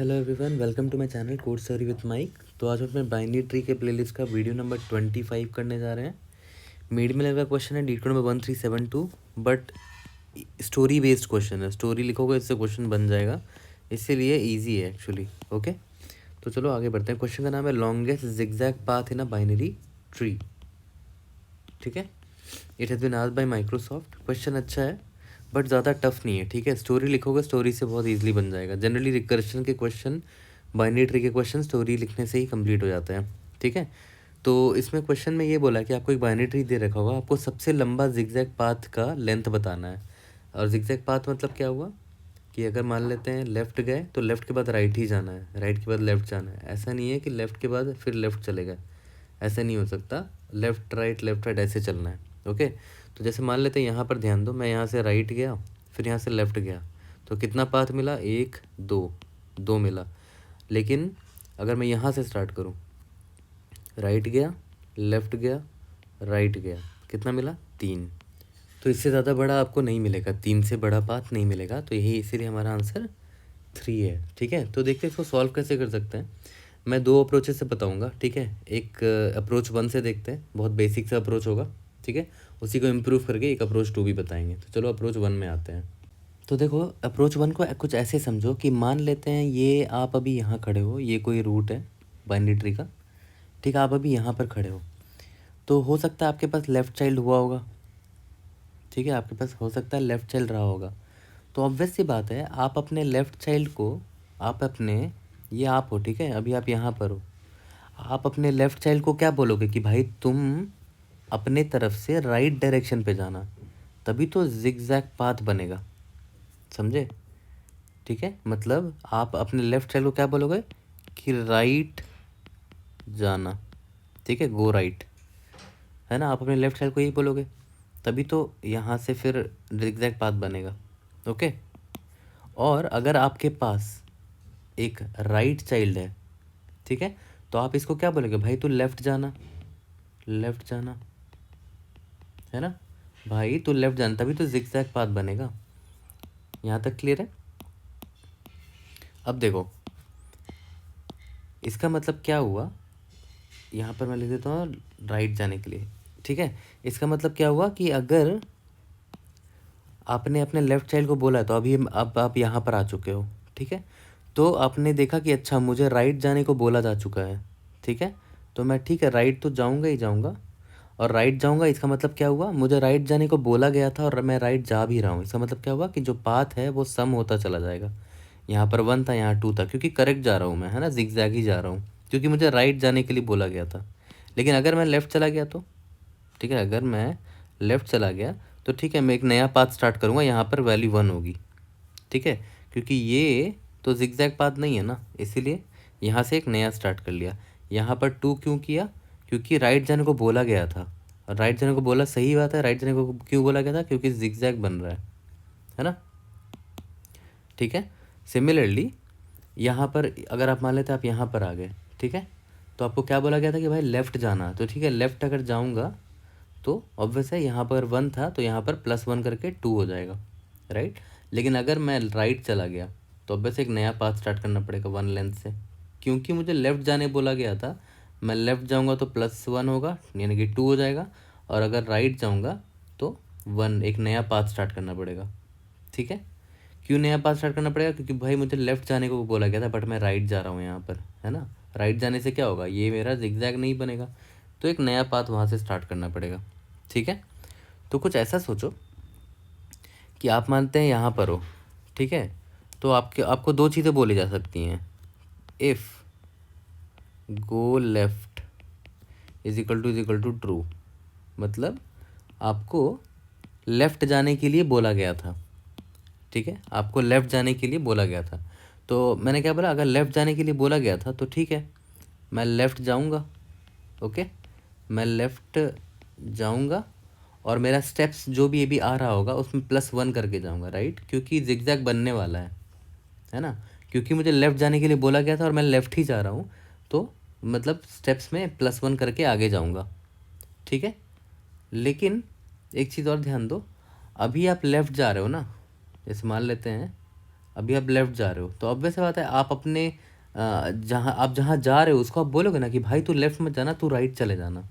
Hello everyone, welcome to my channel code story with Mike. तो आज हम अपने बाइनरी ट्री के प्लेलिस्ट का वीडियो नंबर 25 करने जा रहे हैं। मिड में लगा क्वेश्चन है D number 1372, but story based question है। स्टोरी लिखोगे इससे क्वेश्चन बन जाएगा, इसीलिए इजी है एक्चुअली। ओके, तो चलो आगे बढ़ते हैं। क्वेश्चन का नाम है longest zigzag path in a binary tree. ठीक है, it has been asked by Microsoft. Question अच्छा है बट ज़्यादा टफ नहीं है। ठीक है, स्टोरी लिखोगे स्टोरी से बहुत इजीली बन जाएगा। जनरली रिकर्शन के क्वेश्चन, बाइनरी ट्री के क्वेश्चन स्टोरी लिखने से ही कंप्लीट हो जाते हैं। ठीक है, तो इसमें क्वेश्चन में ये बोला है कि आपको एक बाइनरी ट्री दे रखा होगा, आपको सबसे लंबा जिगजैग पाथ का लेंथ बताना है। और जिगजैग पाथ मतलब क्या हुआ कि अगर मान लेते हैं लेफ़्ट गए तो लेफ़्ट के बाद राइट ही जाना है, राइट के बाद लेफ़्ट जाना है। ऐसा नहीं है कि लेफ़्ट के बाद फिर लेफ़्ट चले गए, ऐसा नहीं हो सकता। लेफ़्ट राइट ऐसे चलना है। ओके, तो जैसे मान लेते हैं यहाँ पर ध्यान दो, मैं यहाँ से राइट गया फिर यहाँ से लेफ़्ट गया, तो कितना पाथ मिला? 1 2 मिला। लेकिन अगर मैं यहाँ से स्टार्ट करूँ, राइट गया लेफ़्ट गया राइट गया, कितना मिला? 3। तो इससे ज़्यादा बड़ा आपको नहीं मिलेगा, 3 से बड़ा पाथ नहीं मिलेगा। तो यही इसीलिए हमारा आंसर 3 है। ठीक है, तो देखते हैं इसको सॉल्व कैसे कर सकते हैं। मैं 2 अप्रोचेस से बताऊंगा। ठीक है, एक अप्रोच 1 से देखते हैं, बहुत बेसिक सा अप्रोच होगा। ठीक है, उसी को इम्प्रूव करके एक अप्रोच 2 भी बताएंगे। तो चलो अप्रोच 1 में आते हैं। तो देखो, अप्रोच 1 को कुछ ऐसे समझो कि मान लेते हैं ये आप अभी यहाँ खड़े हो, ये कोई रूट है बाइनरी ट्री का। ठीक है, आप अभी यहाँ पर खड़े हो, तो हो सकता है आपके पास लेफ़्ट चाइल्ड हुआ होगा। ठीक है, आपके पास हो सकता है लेफ़्ट चाइल्ड रहा होगा। तो ऑब्वियस सी बात है, आप अपने लेफ़्ट चाइल्ड को, आप अपने, ये आप हो, ठीक है, अभी आप यहाँ पर हो, आप अपने लेफ़्ट चाइल्ड को क्या बोलोगे कि भाई तुम अपने तरफ से राइट डायरेक्शन पे जाना, तभी तो जिगजैग पाथ बनेगा। समझे? ठीक है, मतलब आप अपने लेफ़्ट चाइल्ड को क्या बोलोगे कि राइट जाना। ठीक है, गो राइट, है ना। आप अपने लेफ़्ट चाइल्ड को यही बोलोगे, तभी तो यहाँ से फिर जिगजैग पाथ बनेगा। ओके, और अगर आपके पास एक राइट चाइल्ड है, ठीक है, तो आप इसको क्या बोलोगे? भाई तू लेफ़्ट जाना, लेफ़्ट जाना, है ना। भाई तू लेफ़्ट जाना, तभी तो जिगजैग पाथ बनेगा। यहाँ तक क्लियर है? अब देखो, इसका मतलब क्या हुआ, यहाँ पर मैं लिख देता हूँ राइट जाने के लिए। ठीक है, इसका मतलब क्या हुआ कि अगर आपने अपने लेफ़्ट चाइल्ड को बोला तो अभी अब आप यहाँ पर आ चुके हो। ठीक है, तो आपने देखा कि अच्छा मुझे राइट जाने को बोला जा चुका है। ठीक है, तो मैं ठीक है राइट तो जाऊँगा ही जाऊँगा, और राइट जाऊँगा इसका मतलब क्या हुआ, मुझे राइट जाने को बोला गया था और मैं राइट जा भी रहा हूँ। इसका मतलब क्या हुआ कि जो पाथ है वो सम होता चला जाएगा। यहाँ पर 1 था, यहाँ 2 था, क्योंकि करेक्ट जा रहा हूँ मैं, है ना, जिगजैग ही जा रहा हूँ, क्योंकि मुझे राइट जाने के लिए बोला गया था। लेकिन अगर मैं लेफ़्ट चला गया तो, ठीक है, अगर मैं लेफ़्ट चला गया तो ठीक है, मैं एक नया पाथ स्टार्ट करूँगा, यहाँ पर वैल्यू 1 होगी। ठीक है, क्योंकि ये तो जिगजैग पाथ नहीं है ना, इसीलिए यहाँ से एक नया स्टार्ट कर लिया। यहाँ पर 2 क्यों किया? क्योंकि राइट जाने को बोला गया था, और राइट जाने को बोला, सही बात है, राइट जाने को क्यों बोला गया था? क्योंकि जिगजैग बन रहा है ना। ठीक है, सिमिलरली यहाँ पर अगर आप मान लेते आप यहाँ पर आ गए, ठीक है, तो आपको क्या बोला गया था कि भाई लेफ़्ट जाना। तो ठीक है, लेफ़्ट अगर जाऊँगा तो ऑब्वियस है, यहाँ पर 1 था तो यहाँ पर +1 करके 2 हो जाएगा, राइट। लेकिन अगर मैं राइट चला गया तो ऑब्वियस एक नया पाथ स्टार्ट करना पड़ेगा 1 लेंथ से, क्योंकि मुझे लेफ़्ट जाने बोला गया था। मैं लेफ़्ट जाऊँगा तो +1 होगा, यानी कि 2 हो जाएगा, और अगर राइट जाऊँगा तो 1, एक नया पाथ स्टार्ट करना पड़ेगा। ठीक है, क्यों नया पाथ स्टार्ट करना पड़ेगा? क्योंकि भाई मुझे लेफ़्ट जाने को बोला गया था बट मैं राइट जा रहा हूँ यहाँ पर, है ना। राइट जाने से क्या होगा, ये मेरा जिगजैग नहीं बनेगा, तो एक नया पाथ वहाँ से स्टार्ट करना पड़ेगा। ठीक है, तो कुछ ऐसा सोचो कि आप मानते हैं यहाँ पर हो, ठीक है, तो आपको 2 चीज़ें बोली जा सकती हैं। If go left is equal to true, मतलब आपको लेफ़्ट जाने के लिए बोला गया था। ठीक है, आपको लेफ़्ट जाने के लिए बोला गया था, तो मैंने क्या बोला, अगर लेफ़्ट जाने के लिए बोला गया था तो ठीक है, मैं लेफ़्ट जाऊँगा। ओके, मैं लेफ़्ट जाऊँगा, और मेरा स्टेप्स जो भी अभी आ रहा होगा उसमें +1 करके जाऊँगा, राइट, क्योंकि जिगजैग बनने वाला है ना। क्योंकि मुझे लेफ़्ट जाने के लिए बोला गया था और मैं लेफ़्ट ही जा रहा हूँ, तो मतलब स्टेप्स में +1 करके आगे जाऊँगा। ठीक है, लेकिन एक चीज़ और ध्यान दो, अभी आप लेफ़्ट जा रहे हो ना, जैसे मान लेते हैं अभी आप लेफ़्ट जा रहे हो, तो ऑब्वियस सी बात है आप अपने जहाँ जा रहे हो उसको आप बोलोगे ना कि भाई तू लेफ़्ट मत जाना, तू राइट चले जाना।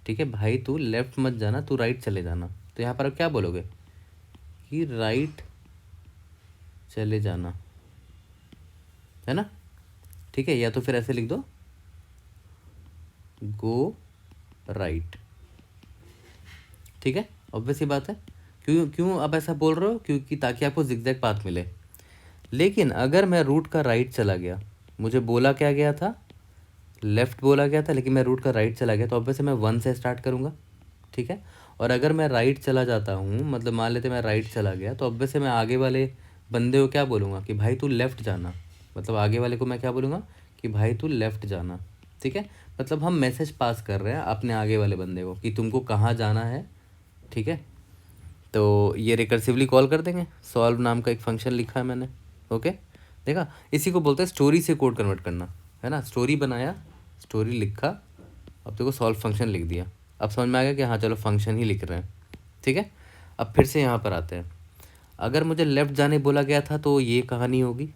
ठीक है, भाई तू लेफ़्ट मत जाना, तू राइट चले जाना। तो यहाँ पर आप क्या बोलोगे कि राइट चले जाना, है ना। ठीक है, या तो फिर ऐसे लिख दो गो राइट। ठीक है, ऑब्वियस ही बात है। क्यों क्यों आप ऐसा बोल रहे हो? क्योंकि ताकि आपको जिगजैग पाथ मिले। लेकिन अगर मैं रूट का राइट चला गया, मुझे बोला क्या गया था, लेफ़्ट बोला गया था, लेकिन मैं रूट का राइट चला गया, तो ऑब्वियसली मैं 1 से स्टार्ट करूँगा। ठीक है, और अगर मैं राइट चला जाता हूँ, मतलब मान लेते मैं राइट चला गया, तो ऑब्वियसली मैं आगे वाले बंदे को क्या बोलूँगा कि भाई तू लेफ़्ट जाना। मतलब आगे वाले को मैं क्या बोलूँगा कि भाई तू लेफ़्ट जाना। ठीक है, मतलब हम मैसेज पास कर रहे हैं अपने आगे वाले बंदे को कि तुमको कहाँ जाना है। ठीक है, तो ये रिकर्सिवली कॉल कर देंगे। सॉल्व नाम का एक फंक्शन लिखा है मैंने। ओके, देखा, इसी को बोलते हैं स्टोरी से कोड कन्वर्ट करना, है ना। स्टोरी बनाया, स्टोरी लिखा, अब देखो सॉल्व फंक्शन लिख दिया। अब समझ में आ गया कि हाँ चलो फंक्शन ही लिख रहे हैं। ठीक है, अब फिर से यहाँ पर आते हैं। अगर मुझे लेफ़्ट जाने बोला गया था तो ये कहानी होगी।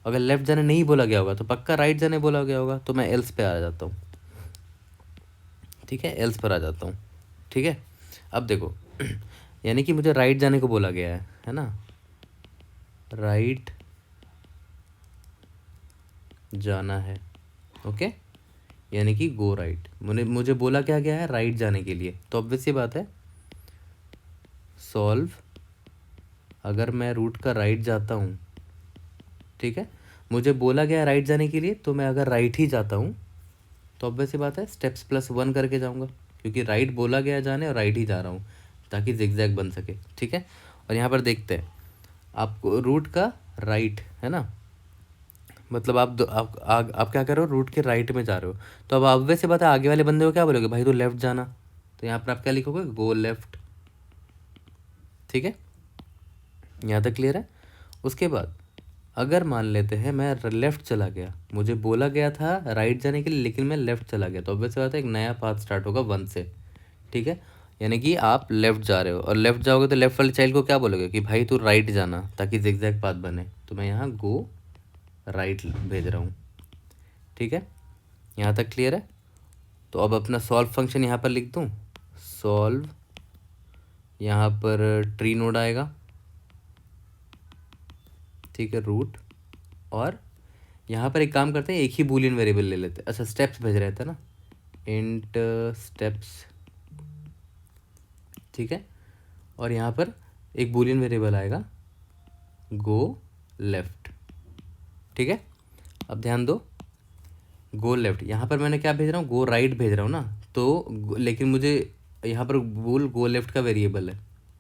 अगर लेफ़्ट जाने नहीं बोला गया होगा तो पक्का राइट जाने बोला गया होगा, तो मैं एल्स पे आ जाता हूँ। ठीक है, एल्स पर आ जाता हूँ। ठीक है, अब देखो यानी कि मुझे राइट जाने को बोला गया है ना, राइट जाना है। ओके, यानी कि गो राइट। मुझे बोला क्या गया है, राइट जाने के लिए। तो ऑब्वियस सी बात है सॉल्व, अगर मैं रूट का राइट जाता हूँ, ठीक है, मुझे बोला गया है राइट जाने के लिए, तो मैं अगर राइट ही जाता हूँ तो ऑब्वियस सी बात है स्टेप्स +1 करके जाऊँगा, क्योंकि राइट बोला गया जाने और राइट ही जा रहा हूँ ताकि जिगजैग बन सके। ठीक है, और यहाँ पर देखते हैं आपको रूट का राइट है ना, मतलब आप क्या कर रहे हो, रूट के राइट में जा रहे हो, तो अब ऑब्वियस सी बात है आगे वाले बंदे को क्या बोलोगे, भाई तो लेफ्ट जाना। तो यहाँ पर आप क्या लिखोगे, गो लेफ्ट। ठीक है, यहाँ तक क्लियर है। उसके बाद अगर मान लेते हैं मैं लेफ़्ट चला गया, मुझे बोला गया था राइट जाने के लिए लेकिन मैं लेफ़्ट चला गया, तो ऑब्वियस सी बात है एक नया पाथ स्टार्ट होगा 1 से। ठीक है, यानी कि आप लेफ़्ट जा रहे हो और लेफ़्ट जाओगे तो लेफ़्ट वाले चाइल्ड को क्या बोलोगे कि भाई तू राइट जाना ताकि जिगजैग पाथ बने। तो मैं यहाँ गो राइट भेज रहा हूँ। ठीक है, यहाँ तक क्लियर है। तो अब अपना सॉल्व फंक्शन यहाँ पर लिख दूँ, सॉल्व, यहाँ पर ट्री नोड आएगा। ठीक है, रूट, और यहाँ पर एक काम करते हैं, एक ही बूलियन वेरिएबल ले लेते हैं। अच्छा, स्टेप्स भेज रहे थे ना, इंट स्टेप्स। ठीक है, और यहाँ पर एक बूलियन वेरिएबल आएगा गो लेफ्ट। ठीक है, अब ध्यान दो, गो लेफ्ट, यहाँ पर मैंने क्या भेज रहा हूँ, गो राइट भेज रहा हूँ ना, तो लेकिन मुझे यहाँ पर बोल गो लेफ्ट का वेरिएबल है।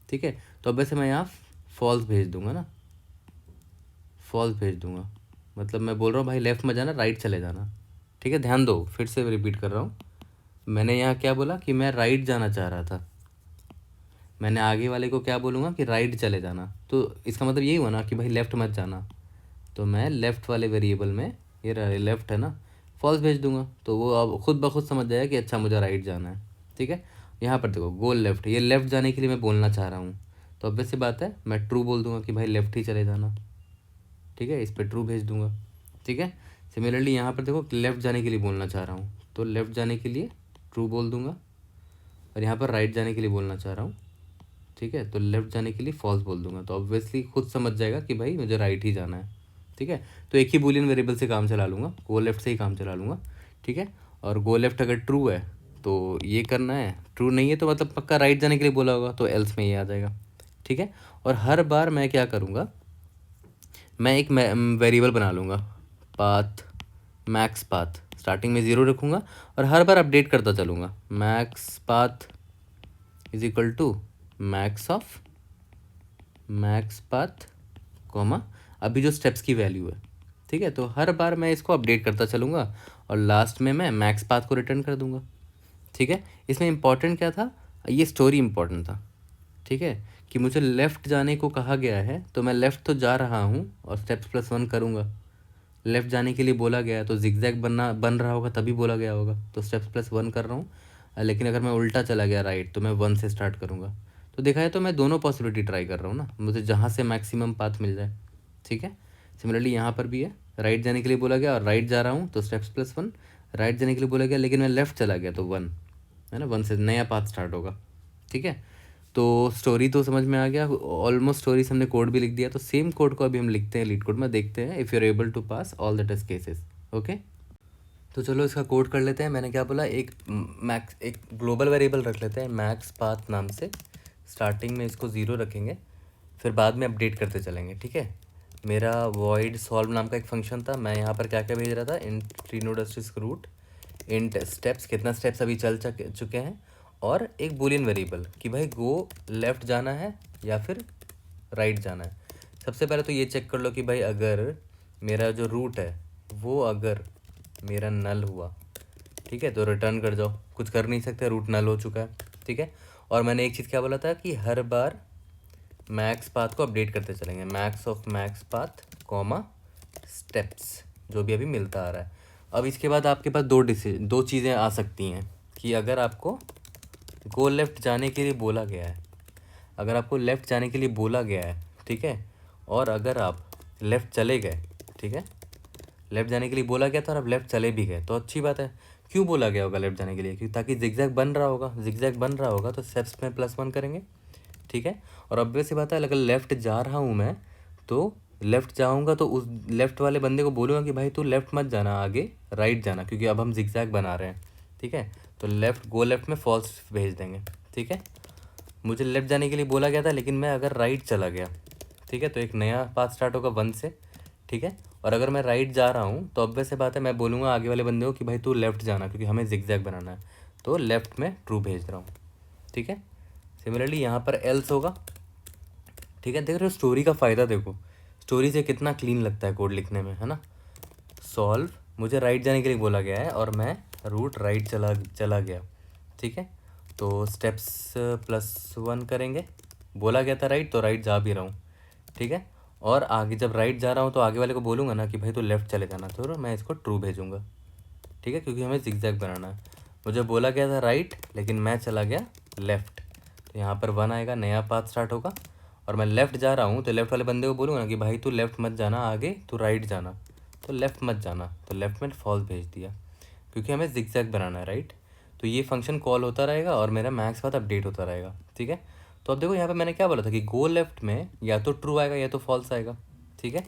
ठीक है, तो अब वैसे मैं यहाँ फॉल्स भेज दूंगा ना, फॉल्स भेज दूंगा, मतलब मैं बोल रहा हूँ भाई लेफ्ट में जाना, राइट चले जाना। ठीक है, ध्यान दो, फिर से रिपीट कर रहा हूँ। मैंने यहाँ क्या बोला कि मैं राइट जाना चाह रहा था, मैंने आगे वाले को क्या बोलूँगा कि राइट चले जाना, तो इसका मतलब यही हुआ ना कि भाई लेफ़्ट मत जाना। तो मैं लेफ़्ट वाले वेरिएबल में, ये लेफ़्ट है ना, फॉल्स भेज दूंगा, तो वो अब खुद ब खुद समझ जाएगा कि अच्छा मुझे राइट जाना है। ठीक है, यहाँ पर देखो गो लेफ़्ट, ये लेफ़्ट जाने के लिए मैं बोलना चाह रहा हूँ, तो ऑब्वियस सी बात है मैं ट्रू बोल दूंगा कि भाई लेफ़्ट ही चले जाना। ठीक है, इस पर ट्रू भेज दूंगा। ठीक है, सिमिलरली यहाँ पर देखो लेफ़्ट जाने के लिए बोलना चाह रहा हूँ, तो लेफ़्ट जाने के लिए ट्रू बोल दूंगा, और यहाँ पर राइट जाने के लिए बोलना चाह रहा हूँ, ठीक है, तो लेफ़्ट जाने के लिए फॉल्स बोल दूंगा, तो ऑब्वियसली खुद समझ जाएगा कि भाई मुझे राइट ही जाना है। ठीक है, तो एक ही बूलियन वेरिएबल से काम चला लूँगा, गो लेफ्ट से ही काम चला लूँगा। ठीक है, और गो लेफ्ट अगर ट्रू है तो ये करना है, ट्रू नहीं है तो मतलब पक्का राइट जाने के लिए बोला होगा, तो एल्स में ये आ जाएगा। ठीक है, और हर बार मैं क्या करूँगा, मैं एक वेरिएबल बना लूँगा, पाथ, मैक्स पाथ, स्टार्टिंग में 0 रखूँगा और हर बार अपडेट करता चलूँगा, max path is equal to max path comma अभी जो स्टेप्स की वैल्यू है। ठीक है, तो हर बार मैं इसको अपडेट करता चलूँगा और लास्ट में मैं मैक्स पाथ को रिटर्न कर दूँगा। ठीक है, इसमें इंपॉर्टेंट क्या था, ये स्टोरी इंपॉर्टेंट था। ठीक है, कि मुझे लेफ़्ट जाने को कहा गया है तो मैं लेफ़्ट तो जा रहा हूँ और स्टेप्स +1 करूँगा। लेफ़्ट जाने के लिए बोला गया है तो जिगजैग बन रहा होगा तभी बोला गया होगा, तो स्टेप्स +1 कर रहा हूँ। लेकिन अगर मैं उल्टा चला गया राइट तो मैं 1 से स्टार्ट करूँगा। तो देखा है, तो मैं दोनों पॉसिबिलिटी ट्राई कर रहा हूँ ना, मुझे जहाँ से मैक्सिमम पाथ मिल जाए। ठीक है। सिमिलरली यहाँ पर भी है, राइट जाने के लिए बोला गया और राइट जा रहा हूँ तो स्टेप्स प्लस 1, राइट जाने के लिए बोला गया लेकिन मैं लेफ्ट चला गया तो 1, है ना, 1 से नया पाथ स्टार्ट होगा। ठीक है, तो स्टोरी तो समझ में आ गया ऑलमोस्ट, स्टोरी से हमने कोड भी लिख दिया। तो सेम कोड को अभी हम लिखते हैं लीड कोड में, देखते हैं if you are able to pass all the test cases. Okay, तो चलो इसका कोड कर लेते हैं। मैंने क्या बोला, एक ग्लोबल वेरिएबल रख लेते हैं मैक्स पाथ नाम से। स्टार्टिंग में इसको 0 रखेंगे, फिर बाद में अपडेट करते चलेंगे। ठीक है, मेरा वॉइड सॉल्व नाम का एक फंक्शन था, मैं यहाँ पर क्या क्या भेज रहा था, इंट ट्रीनोड अस्टेरिस्क रूट, इंट स्टेप्स, कितना स्टेप्स अभी चल चुके हैं, और एक बूलियन वेरिएबल कि भाई गो लेफ़्ट जाना है या फिर राइट जाना है। सबसे पहले तो ये चेक कर लो कि भाई अगर मेरा जो रूट है वो अगर मेरा नल हुआ, ठीक है, तो रिटर्न कर जाओ, कुछ कर नहीं सकते, रूट नल हो चुका है। ठीक है, और मैंने एक चीज़ क्या बोला था कि हर बार मैक्स पाथ को अपडेट करते चलेंगे, max of max path comma steps, जो भी अभी मिलता आ रहा है। अब इसके बाद आपके पास दो चीज़ें आ सकती हैं कि अगर आपको गो लेफ़्ट जाने के लिए बोला गया है, अगर आपको लेफ़्ट जाने के लिए बोला गया है, ठीक है, और अगर आप लेफ़्ट चले गए, ठीक है, लेफ़्ट जाने के लिए बोला गया था और आप लेफ़्ट चले भी गए तो अच्छी बात है। क्यों बोला गया होगा लेफ़्ट जाने के लिए, क्योंकि ताकि जिगजैग बन रहा होगा, जिगजैग बन रहा होगा तो स्टेप्स में +1 करेंगे। ठीक है, और ऑब्वियस सी बात है अगर लेफ़्ट जा रहा हूँ मैं तो लेफ़्ट जाऊँगा तो उस लेफ़्ट वाले बंदे को बोलूँगा कि भाई तू लेफ़्ट मत जाना, आगे राइट जाना, क्योंकि अब हम जिगजैग बना रहे हैं। ठीक है, तो गो लेफ़्ट में फॉल्स भेज देंगे। ठीक है, मुझे लेफ़्ट जाने के लिए बोला गया था लेकिन मैं अगर राइट चला गया, ठीक है, तो एक नया पाथ स्टार्ट होगा 1 से। ठीक है, और अगर मैं राइट जा रहा हूँ तो ऑब्वियस सी बात है मैं बोलूँगा आगे वाले बंदे को कि भाई तू लेफ़्ट जाना, क्योंकि हमें जिगजैग बनाना है, तो लेफ़्ट में ट्रू भेज रहा हूँ। ठीक है, सिमिलरली यहाँ पर एल्स होगा। ठीक है, देख रहे हो स्टोरी का फ़ायदा, देखो स्टोरी से कितना क्लीन लगता है कोड लिखने में, है ना। सॉल्व, मुझे राइट जाने के लिए बोला गया है और मैं रूट राइट चला गया। ठीक है, तो स्टेप्स +1 करेंगे, बोला गया था राइट तो राइट जा भी रहा हूँ। ठीक है, और आगे जब राइट जा रहा हूँ तो आगे वाले को बोलूँगा ना कि भाई तो लेफ़्ट चले जाना, तो मैं इसको ट्रू भेजूँगा। ठीक है, क्योंकि हमें जिगजैग बनाना है। मुझे बोला गया था राइट लेकिन मैं चला गया लेफ़्ट, तो यहाँ पर 1 आएगा, नया पाथ स्टार्ट होगा, और मैं लेफ़्ट जा रहा हूँ तो लेफ़्ट वाले बंदे को बोलूँगा ना कि भाई तू लेफ़्ट मत जाना, आगे तू राइट जाना, तो लेफ़्ट मत जाना, तो लेफ़्ट में फॉल्स भेज दिया, क्योंकि हमें जिगजैग बनाना है। राइट, तो ये फंक्शन कॉल होता रहेगा और मेरा मैक्स पाथ अपडेट होता रहेगा। ठीक है, तो अब देखो यहाँ पे मैंने क्या बोला था कि गो लेफ़्ट में या तो ट्रू आएगा या तो फॉल्स आएगा। ठीक है,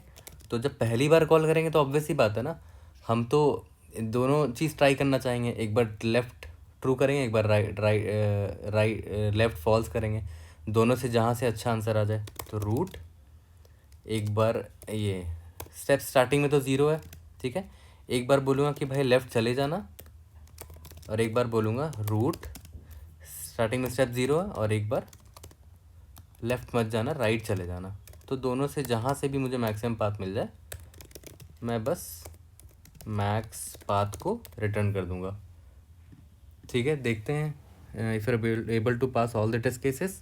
तो जब पहली बार कॉल करेंगे तो ऑब्वियस ही बात है ना, हम तो दोनों चीज़ ट्राई करना चाहेंगे, एक बार लेफ़्ट ट्रू करेंगे, एक बार लेफ़्ट फॉल्स करेंगे, दोनों से जहाँ से अच्छा आंसर आ जाए। तो रूट, एक बार ये स्टेप स्टार्टिंग में तो 0 है। ठीक है, एक बार बोलूँगा कि भाई लेफ़्ट चले जाना, और एक बार बोलूँगा रूट स्टार्टिंग में स्टेप 0 है और एक बार लेफ़्ट मत जाना, राइट चले जाना। तो दोनों से जहाँ से भी मुझे मैक्सिमम पाथ मिल जाए मैं बस मैक्स पाथ को रिटर्न कर दूंगा। ठीक है, देखते हैं if you are able to pass all the test cases,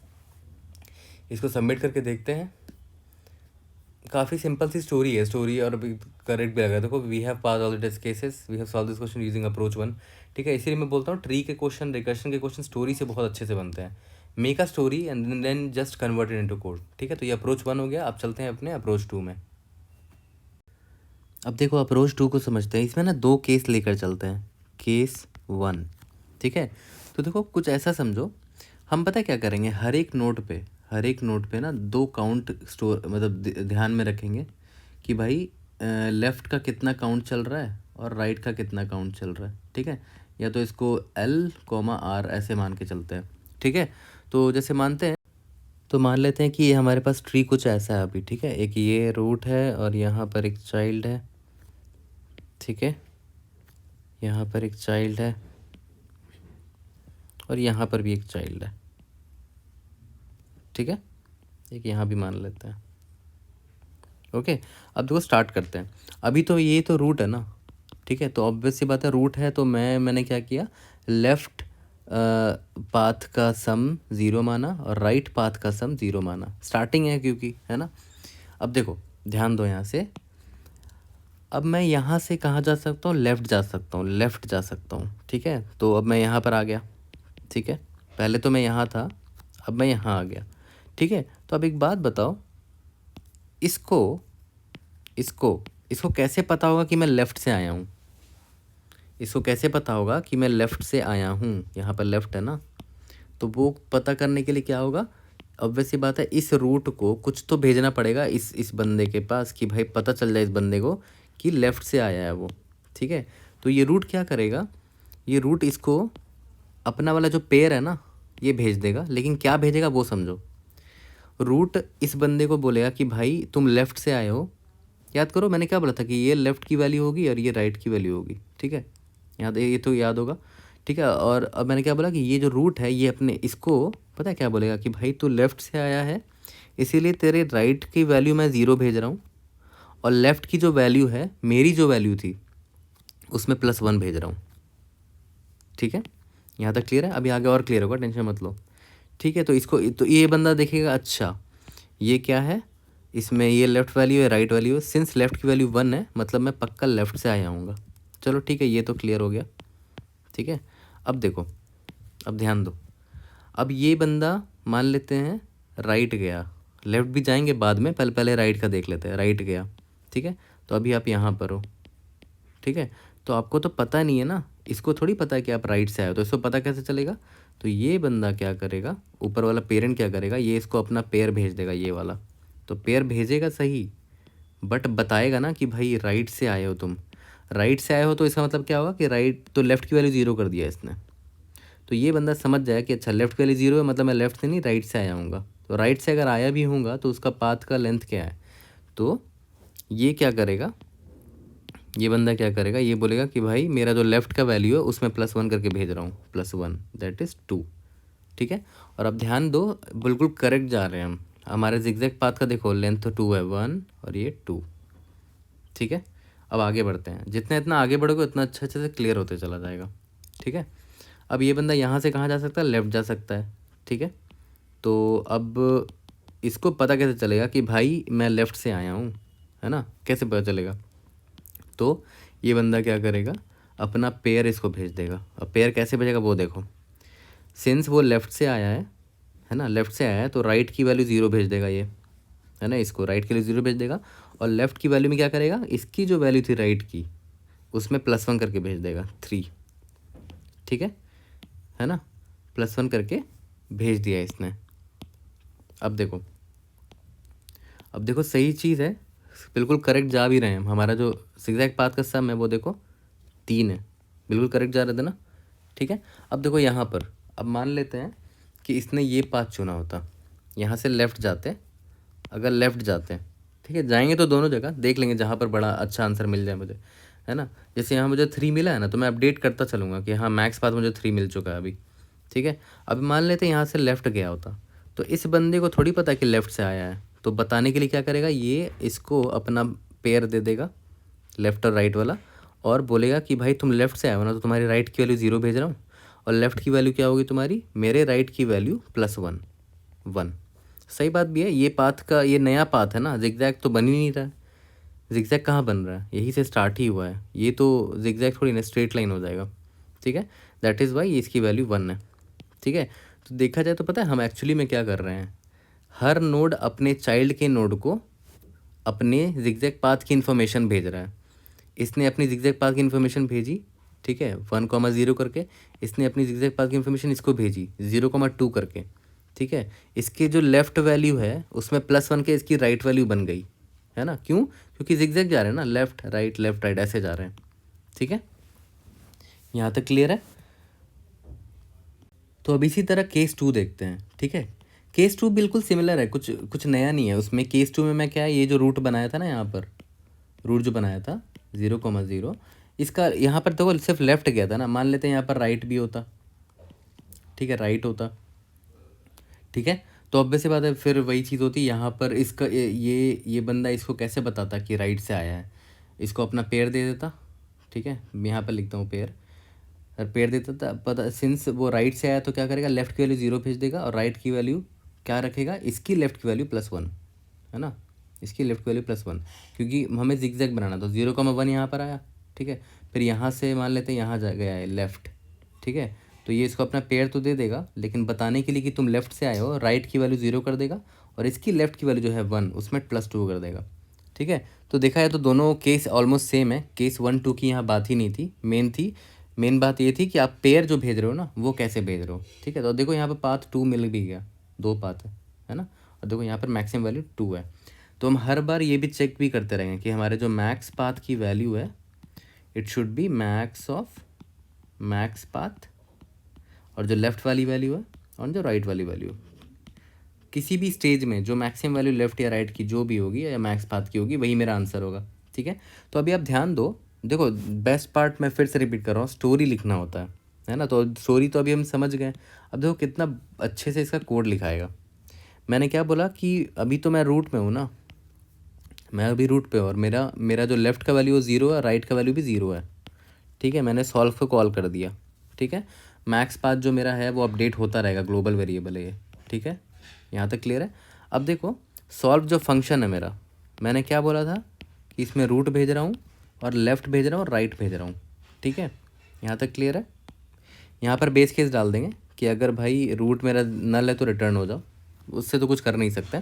इसको सबमिट करके देखते हैं। काफ़ी सिंपल सी स्टोरी है, स्टोरी और अभी करेक्ट भी लगा। देखो we have pass all the test cases, we have solve this question using approach 1। ठीक है, इसीलिए मैं बोलता हूँ ट्री के क्वेश्चन, रिकर्शन के क्वेश्चन स्टोरी से बहुत अच्छे से बनते हैं। Make a story and then just convert it into code. ठीक है, तो ये अप्रोच 1 हो गया। अब चलते हैं अपने अप्रोच 2 में। अब देखो अप्रोच 2 को समझते हैं। इसमें ना 2 केस लेकर चलते हैं। केस 1, ठीक है, तो देखो कुछ ऐसा समझो, हम पता है क्या करेंगे, हर एक नोट पे ना 2 काउंट स्टोर मतलब ध्यान में रखेंगे कि भाई लेफ़्ट का कितना काउंट चल रहा है और राइट का कितना काउंट चल रहा है। ठीक है, या तो इसको L, R ऐसे मान के चलते हैं। ठीक है, तो जैसे मानते हैं, तो मान लेते हैं कि ये हमारे पास ट्री कुछ ऐसा है अभी। ठीक है, एक ये रूट है और यहाँ पर एक चाइल्ड है। ठीक है, यहाँ पर एक चाइल्ड है और यहाँ पर भी एक चाइल्ड है। ठीक है, एक यहाँ भी मान लेते हैं। ओके, अब देखो स्टार्ट करते हैं। अभी तो ये तो रूट है ना, ठीक है, तो ऑब्वियस सी बात है रूट है, तो मैंने क्या किया, लेफ़्ट पाथ का सम 0 माना और राइट पाथ का सम 0 माना। स्टार्टिंग है क्योंकि, है ना। अब देखो ध्यान दो यहाँ से, अब मैं यहाँ से कहाँ जा सकता हूँ, लेफ़्ट जा सकता हूँ। ठीक है, तो अब मैं यहाँ पर आ गया। ठीक है, पहले तो मैं यहाँ था, अब मैं यहाँ आ गया। ठीक है, तो अब एक बात बताओ, इसको इसको इसको कैसे पता होगा कि मैं लेफ़्ट से आया हूँ? इसको कैसे पता होगा कि मैं लेफ़्ट से आया हूँ? यहाँ पर लेफ़्ट है ना, तो वो पता करने के लिए क्या होगा, ऑब्वियस सी बात है, इस रूट को कुछ तो भेजना पड़ेगा इस बंदे के पास कि भाई पता चल जाए इस बंदे को कि लेफ़्ट से आया है वो, ठीक है। तो ये रूट क्या करेगा, ये रूट इसको अपना वाला जो पेयर है ना ये भेज देगा, लेकिन क्या भेजेगा वो समझो। रूट इस बंदे को बोलेगा कि भाई तुम लेफ़्ट से आए हो, याद करो मैंने क्या बोला था कि ये लेफ़्ट की वैल्यू होगी और ये राइट की वैल्यू होगी, ठीक है, ये तो याद होगा, ठीक है। और अब मैंने क्या बोला कि ये जो रूट है ये अपने इसको पता है क्या बोलेगा कि भाई तू लेफ़्ट से आया है, इसीलिए तेरे राइट की वैल्यू मैं ज़ीरो भेज रहा हूँ, और लेफ़्ट की जो वैल्यू है मेरी जो वैल्यू थी उसमें +1 भेज रहा हूँ, ठीक है। यहाँ तक क्लियर है? अभी आगे और क्लियर होगा, टेंशन मत लो, ठीक है। तो इसको तो ये बंदा देखेगा, अच्छा ये क्या है, इसमें ये लेफ़्ट वैल्यू है राइट वैल्यू है, सिंस लेफ़्ट की वैल्यू 1 है मतलब मैं पक्का लेफ़्ट से आया हूँगा। चलो ठीक है, ये तो क्लियर हो गया, ठीक है। अब देखो, अब ध्यान दो, अब ये बंदा मान लेते हैं राइट गया, लेफ़्ट भी जाएंगे बाद में, पहले पहले राइट का देख लेते हैं, राइट गया, ठीक है। तो अभी आप यहाँ पर हो, ठीक है। तो आपको तो पता नहीं है ना, इसको थोड़ी पता है कि आप राइट से आए हो, तो इसको पता कैसे चलेगा। तो ये बंदा क्या करेगा, ऊपर वाला पेरेंट क्या करेगा, ये इसको अपना पेयर भेज देगा ये वाला, तो पेयर भेजेगा सही, बट बताएगा ना कि भाई राइट से आए हो तुम, राइट से आए हो, तो इसका मतलब क्या होगा कि राइट तो लेफ़्ट की वैल्यू ज़ीरो कर दिया इसने। तो ये बंदा समझ जाए कि अच्छा लेफ़्ट की वैल्यू ज़ीरो है मतलब मैं लेफ़्ट से नहीं राइट से आया हूँगा, तो राइट से अगर आया भी हूँगा तो उसका पाथ का लेंथ क्या है। तो ये क्या करेगा, ये बंदा क्या करेगा, ये बोलेगा कि भाई मेरा जो लेफ़्ट का वैल्यू है उसमें +1 करके भेज रहा हूँ, +1 दैट इज़ 2, ठीक है। और अब ध्यान दो, बिल्कुल करेक्ट जा रहे हैं हम, हमारे जिगजैग पाथ का देखो लेंथ तो 2 है, 1 और ये 2, ठीक है। अब आगे बढ़ते हैं, जितना इतना आगे बढ़ोगे उतना अच्छे अच्छे से क्लियर होते चला जाएगा, ठीक है। अब ये बंदा यहाँ से कहाँ जा सकता है, लेफ़्ट जा सकता है, ठीक है। तो अब इसको पता कैसे चलेगा कि भाई मैं लेफ़्ट से आया हूँ, है ना, कैसे पता चलेगा। तो ये बंदा क्या करेगा, अपना पेयर इसको भेज देगा। अब पेयर कैसे भेजेगा वो देखो, सिंस वो लेफ़्ट से आया है ना, लेफ़्ट से आया है तो राइट की वैल्यू ज़ीरो भेज देगा ये, है ना, इसको राइट के लिए ज़ीरो भेज देगा, और लेफ़्ट की वैल्यू में क्या करेगा, इसकी जो वैल्यू थी राइट की उसमें +1 करके भेज देगा 3, ठीक है ना, +1 करके भेज दिया इसने। अब देखो सही चीज़ है, बिल्कुल करेक्ट जा भी रहे हैं, हमारा जो सिग्जैग पाथ का सम है वो देखो 3 है, बिल्कुल करेक्ट जा रहे थे ना, ठीक है। अब देखो यहाँ पर, अब मान लेते हैं कि इसने ये पाथ चुना होता, यहाँ से लेफ़्ट जाते, अगर लेफ़्ट जाते हैं, ठीक है, जाएंगे तो दोनों जगह देख लेंगे जहाँ पर बड़ा अच्छा आंसर मिल जाए मुझे, है ना। जैसे यहाँ मुझे 3 मिला है ना, तो मैं अपडेट करता चलूँगा कि हाँ मैक्स पाथ मुझे 3 मिल चुका है अभी, ठीक है। अभी मान लेते हैं यहाँ से लेफ़्ट गया होता, तो इस बंदे को थोड़ी पता कि लेफ़्ट से आया है, तो बताने के लिए क्या करेगा, ये इसको अपना पेयर दे देगा लेफ़्ट और राइट वाला, और बोलेगा कि भाई तुम लेफ़्ट से आए हो ना, तो तुम्हारी राइट की वैल्यू 0 भेज रहा हूँ, और लेफ़्ट की वैल्यू क्या होगी तुम्हारी, मेरे राइट की वैल्यू +1 1। सही बात भी है, ये पाथ का ये नया पाथ है ना, जिगजैग तो बन ही नहीं रहा है, जिगजैग कहाँ बन रहा है, यहीं से स्टार्ट ही हुआ है, ये तो जिगजैग थोड़ी ना स्ट्रेट लाइन हो जाएगा, ठीक है। दैट इज़ वाई इसकी वैल्यू 1 है, ठीक है। तो देखा जाए तो पता है हम एक्चुअली में क्या कर रहे हैं, हर नोड अपने चाइल्ड के नोड को अपने जिगजैग पाथ की इन्फॉर्मेशन भेज रहा है। इसने अपनी जिगजैग पाथ की इन्फॉर्मेशन भेजी, ठीक है, 1,0 करके, इसने अपनी जिगजैग पाथ की इन्फॉर्मेशन इसको भेजी 0,2 करके, ठीक है। इसके जो लेफ़्ट वैल्यू है उसमें +1 के इसकी राइट वैल्यू बन गई, है ना, क्यों, क्योंकि जिगजैग जा रहे हैं ना, लेफ़्ट राइट ऐसे जा रहे हैं, ठीक है। यहाँ तक क्लियर है। तो अब इसी तरह केस 2 देखते हैं, ठीक है। केस 2 बिल्कुल सिमिलर है, कुछ कुछ नया नहीं है उसमें। केस 2 में मैं क्या है, ये जो रूट बनाया था ना, यहाँ पर रूट जो बनाया था 0,0, इसका यहाँ पर देखो सिर्फ लेफ़्ट गया था ना, मान लेते हैं यहाँ पर राइट भी होता, ठीक है, राइट होता, ठीक है। तो ऑब्वियस सी बात है, फिर वही चीज़ होती, यहाँ पर इसका ये बंदा इसको कैसे बताता कि राइट से आया है, इसको अपना पेयर दे देता, ठीक है, मैं यहाँ पर लिखता हूँ पेयर, पेयर देता था, पता सिंस वो राइट से आया तो क्या करेगा, लेफ़्ट की वैल्यू 0 भेज देगा, और राइट की वैल्यू क्या रखेगा, इसकी लेफ़्ट की वैल्यू +1, है ना, इसकी लेफ़्ट की वैल्यू +1, क्योंकि हमें जिगजैग बनाना, तो 0,1 यहाँ पर आया, ठीक है। फिर यहाँ से मान लेते हैं यहाँ जा गया है लेफ़्ट, ठीक है। तो ये इसको अपना पेयर तो दे देगा, लेकिन बताने के लिए कि तुम लेफ़्ट से आए हो, राइट की वैल्यू 0 कर देगा, और इसकी लेफ़्ट की वैल्यू जो है 1 उसमें +2 कर देगा, ठीक है। तो देखा है तो दोनों केस ऑलमोस्ट सेम है, केस 1 2 की यहाँ बात ही नहीं थी। मेन बात ये थी कि आप पेयर जो भेज रहे हो ना वो कैसे भेज रहे हो, ठीक है। तो देखो यहाँ पर पाथ 2 मिल भी गया, 2 पाथ है ना, और देखो यहाँ पर मैक्सिमम वैल्यू 2 है। तो हम हर बार ये भी चेक भी करते रहेंगे कि हमारे जो मैक्स पाथ की वैल्यू है it should be max of max path, और जो लेफ़्ट वाली वैल्यू है और जो राइट वाली वैल्यू, किसी भी स्टेज में जो मैक्सिमम वैल्यू लेफ़्ट या राइट की जो भी होगी या मैक्स पाथ की होगी वही मेरा आंसर होगा, ठीक है। तो अभी आप ध्यान दो, देखो बेस्ट पार्ट मैं फिर से रिपीट कर रहा हूँ, स्टोरी लिखना होता है ना। तो स्टोरी तो अभी हम समझ गए, अब देखो कितना अच्छे से इसका कोड लिखाएगा। मैंने क्या बोला कि अभी तो मैं रूट में हूँ ना, मैं अभी रूट पे हूँ और मेरा मेरा जो लेफ़्ट का वैल्यू 0 है, राइट का वैल्यू भी 0 है, ठीक है। मैंने सॉल्व को कॉल कर दिया, ठीक है। मैक्स पाथ जो मेरा है वो अपडेट होता रहेगा, ग्लोबल वेरिएबल है ये, ठीक है। यहाँ तक क्लियर है। अब देखो सॉल्व जो फंक्शन है मेरा, मैंने क्या बोला था कि इसमें रूट भेज रहा हूँ और लेफ़्ट भेज रहा हूँ और राइट भेज रहा हूँ, ठीक है। यहाँ तक क्लियर है। यहाँ पर बेस केस डाल देंगे कि अगर भाई रूट मेरा नल है तो रिटर्न हो जाओ, उससे तो कुछ कर नहीं सकते,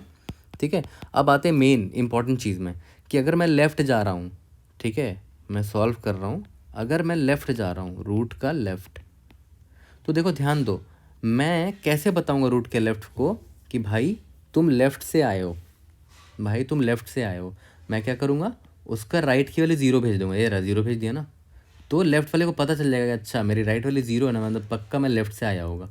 ठीक है। अब आते हैं मेन इंपॉर्टेंट चीज़ में कि अगर मैं लेफ़्ट जा रहा हूँ, ठीक है, मैं सॉल्व कर रहा हूँ, अगर मैं लेफ़्ट जा रहा हूँ रूट का लेफ़्ट, तो देखो ध्यान दो, मैं कैसे बताऊँगा रूट के लेफ़्ट को कि भाई तुम लेफ़्ट से आए हो, भाई तुम लेफ़्ट से आए हो। मैं क्या करूँगा, उसका राइट की वाली 0 भेज दूँगा, ये रहा 0 भेज दिया ना, तो लेफ़्ट वाले को पता चल जाएगा कि अच्छा मेरी राइट वाली 0 है ना, मतलब पक्का मैं लेफ़्ट से आया होगा,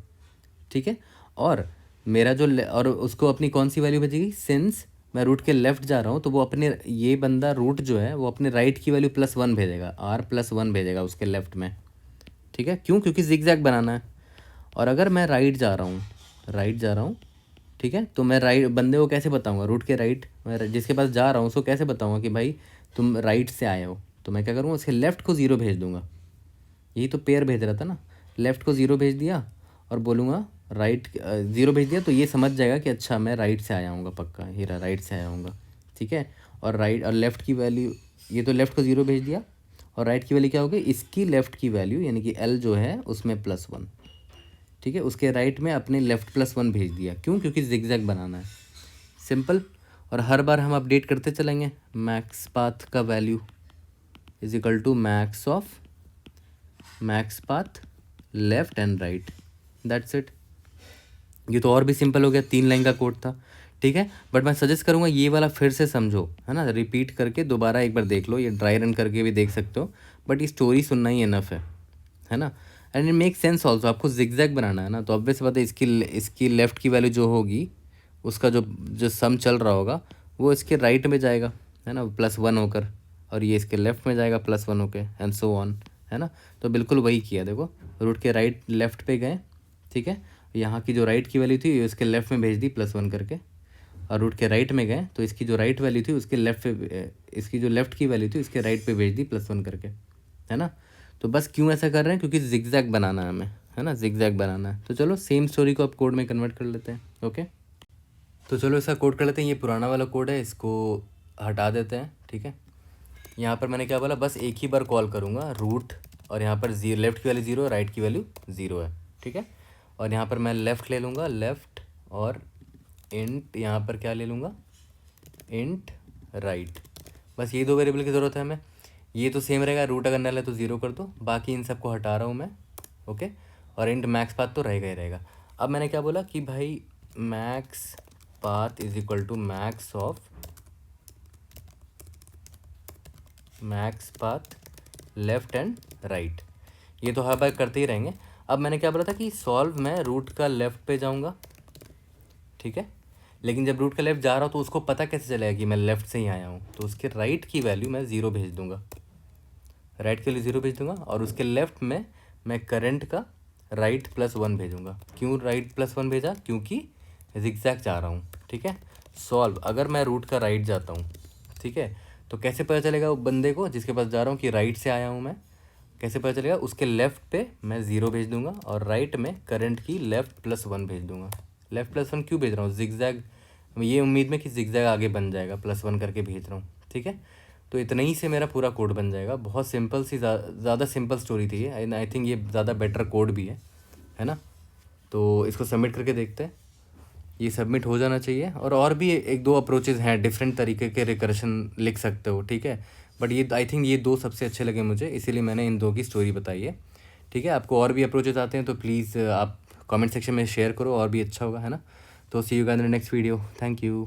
ठीक है। और मेरा जो और उसको अपनी कौन सी वैल्यू भेजेगी, सिंस मैं रूट के लेफ़्ट जा रहा हूँ तो वो अपने, ये बंदा रूट जो है वो अपने राइट की वैल्यू +1 भेजेगा, r+1 भेजेगा उसके लेफ़्ट में, ठीक है। क्यों, क्योंकि जिगजैग बनाना है। और अगर मैं राइट जा रहा हूँ, ठीक है, तो मैं राइट बंदे को कैसे बताऊँगा, रूट के राइट, मैं जिसके पास जा रहा हूँ उसको कैसे बताऊँगा कि भाई तुम राइट से आए हो, तो मैं क्या करूँगा, उसके लेफ़्ट को 0 भेज दूँगा। यही तो पेयर भेज रहा था ना, लेफ़्ट को 0 भेज दिया और बोलूँगा राइट 0 भेज दिया, तो ये समझ जाएगा कि अच्छा मैं राइट से आया हूँगा, पक्का हीरा राइट से आया हूँगा, ठीक है। और राइट और लेफ़्ट की वैल्यू, ये तो लेफ़्ट को 0 भेज दिया और राइट की वैल्यू क्या होगी, इसकी लेफ़्ट की वैल्यू यानी कि L जो है उसमें +1, ठीक है, उसके राइट में अपने लेफ़्ट +1 भेज दिया। क्यों, क्योंकि जिगजैग बनाना है, सिंपल। और हर बार हम अपडेट करते चलेंगे, मैक्स पाथ का value is equal to max of max path left and right, that's it. ये तो और भी सिंपल हो गया, 3 लाइन का कोड था, ठीक है। बट मैं सजेस्ट करूँगा ये वाला फिर से समझो, है ना, रिपीट करके दोबारा एक बार देख लो, ये ड्राई रन करके भी देख सकते हो, बट ये स्टोरी सुनना ही इनफ है ना। And it make sense also, आपको जिगजैग बनाना है ना, तो ऑब्वियस बात है इसकी लेफ़्ट की वैल्यू जो होगी, उसका जो जो सम चल रहा होगा वो इसके राइट में जाएगा, है ना, +1 होकर, और ये इसके लेफ़्ट में जाएगा +1 होकर, एंड सो ऑन, है ना। तो बिल्कुल वही किया, देखो रूट के राइट लेफ़्ट पे गए, ठीक है, यहाँ की जो राइट की वैल्यू थी ये इसके लेफ़्ट में भेज दी +1 करके, और रूट के राइट में गए तो इसकी जो राइट वैल्यू थी उसके लेफ़्ट पे, इसकी जो लेफ़्ट की वैल्यू थी इसके राइट पे भेज दी +1 करके, है ना। तो बस क्यों ऐसा कर रहे हैं, क्योंकि जिगजैग बनाना है हमें, है ना, जिगजैग बनाना है। तो चलो सेम स्टोरी को अब कोड में कन्वर्ट कर लेते हैं, ओके। तो चलो इसका कोड कर लेते हैं, ये पुराना वाला कोड है, इसको हटा देते हैं, ठीक है। यहाँ पर मैंने क्या बोला, बस एक ही बार कॉल करूँगा रूट, और यहाँ पर लेफ़्ट की वैल्यू 0, राइट की वैल्यू 0 है, ठीक है। और यहाँ पर मैं लेफ़्ट ले लूँगा, लेफ़्ट, और इंट यहाँ पर क्या ले लूँगा, इंट राइट। बस ये 2 वेरिएबल की ज़रूरत है हमें, ये तो सेम रहेगा, रूट अगर नल है तो 0 कर दो, बाकी इन सबको हटा रहा हूँ मैं, ओके। और इंट मैक्स पाथ तो रहेगा ही रहेगा। अब मैंने क्या बोला कि भाई max path is equal to max of max path left and right, ये तो हर बार करते ही रहेंगे। अब मैंने क्या बोला था कि सॉल्व मैं रूट का लेफ़्ट पे जाऊंगा, ठीक है, लेकिन जब रूट का लेफ़्ट जा रहा हूँ तो उसको पता कैसे चलेगा कि मैं लेफ़्ट से ही आया हूँ, तो उसके राइट की वैल्यू मैं 0 भेज दूंगा, राइट के लिए 0 भेज दूंगा, और उसके लेफ़्ट में मैं करंट का राइट +1 भेजूंगा। क्यों राइट +1 भेजा, क्योंकि जिगजैग जा रहा हूँ, ठीक है। सॉल्व अगर मैं रूट का राइट जाता हूँ, ठीक है, तो कैसे पता चलेगा वो बंदे को जिसके पास जा रहा हूँ कि राइट से आया हूँ मैं, कैसे पता चलेगा, उसके लेफ़्ट पे मैं 0 भेज दूंगा और राइट में करंट की लेफ़्ट +1 भेज दूंगा। लेफ़्ट +1 क्यों भेज रहा हूँ, जिगजैग, ये उम्मीद में कि जिगजैग आगे बन जाएगा, +1 करके भेज रहा हूँ, ठीक है। तो इतना ही से मेरा पूरा कोड बन जाएगा, बहुत सिंपल सी, ज़्यादा सिंपल स्टोरी थी ये, आई थिंक ये ज़्यादा बेटर कोड भी है ना। तो इसको सबमिट करके देखते हैं। ये सबमिट हो जाना चाहिए। और भी एक दो अप्रोचेज़ हैं, डिफरेंट तरीके के रिकर्शन लिख सकते हो, ठीक है। बट ये आई थिंक ये दो सबसे अच्छे लगे मुझे, इसीलिए मैंने इन दो की स्टोरी बताई है, ठीक है। आपको और भी अप्रोचेज़ आते हैं तो प्लीज़ आप कमेंट सेक्शन में शेयर करो, और भी अच्छा होगा, है ना। तो see you guys in the next video. Thank you.